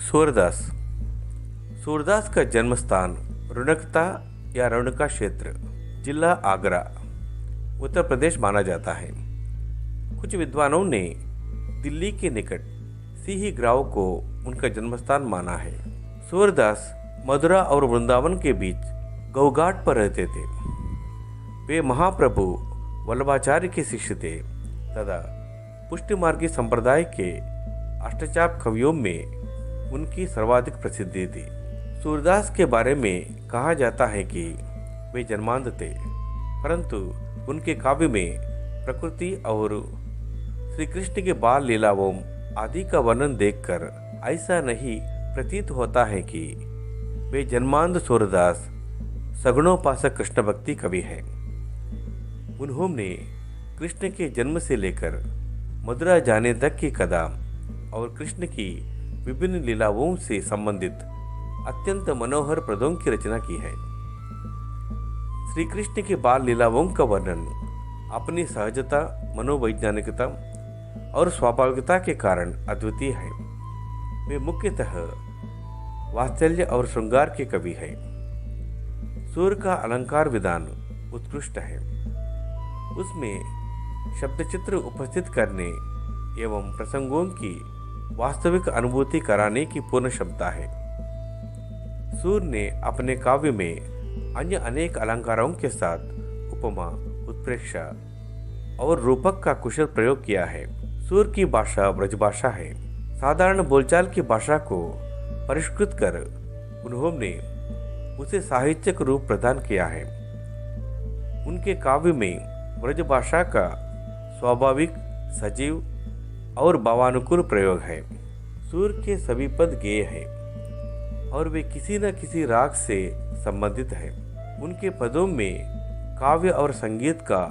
सूरदास। सूरदास का जन्म स्थान रुणकता या रुणका क्षेत्र, जिला आगरा, उत्तर प्रदेश माना जाता है। कुछ विद्वानों ने दिल्ली के निकट सिही ग्राव को उनका जन्मस्थान माना है। सूरदास मथुरा और वृंदावन के बीच गौघाट पर रहते थे। वे महाप्रभु वल्लभाचार्य के शिष्य थे तथा पुष्टिमार्गी संप्रदाय के अष्टचाप कवियों में उनकी सर्वाधिक प्रसिद्धि थी। सूरदास के बारे में कहा जाता है कि वे जन्मांध थे, परंतु उनके काव्य में प्रकृति और श्री कृष्ण के बाल लीलाओं आदि का वर्णन देखकर ऐसा नहीं प्रतीत होता है कि वे जन्मांध सूरदास सगुणोपासक कृष्ण भक्ति कवि हैं। उन्होंने कृष्ण के जन्म से लेकर मथुरा जाने तक की कथा और कृष्ण की विभिन्न लीलाओं से संबंधित अत्यंत मनोहर पदों की रचना की है। श्री कृष्ण के बाल लीलाओं का वर्णन अपनी सहजता, मनोवैज्ञानिकता और स्वाभाविकता के कारण अद्वितीय है। वे मुख्यतः वात्सल्य और श्रृंगार के कवि हैं। सूर का अलंकार विधान उत्कृष्ट है। उसमें शब्दचित्र उपस्थित करने एवं प्रसंगों की वास्तविक अनुभूति कराने की पूर्ण क्षमता है। सूर ने अपने काव्य में अन्य अनेक अलंकारों के साथ उपमा, उत्प्रेक्षा और रूपक का कुशल प्रयोग किया है। सूर की भाषा ब्रजभाषा है। साधारण बोलचाल की भाषा को परिष्कृत कर उन्होंने उसे साहित्यिक रूप प्रदान किया है। उनके काव्य में ब्रजभाषा का स्वाभाविक, सजीव और भावानुकूल प्रयोग है। सूर के सभी पद गेय हैं और वे किसी न किसी राग से संबंधित हैं। उनके पदों में काव्य और संगीत का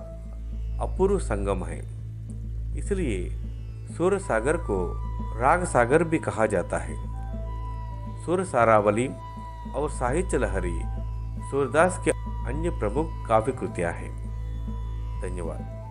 अपूर्व संगम है। इसलिए सुर सागर को राग सागर भी कहा जाता है। सुर सारावली और साहित्य लहरी सूरदास के अन्य प्रमुख काव्य कृतियां हैं। धन्यवाद।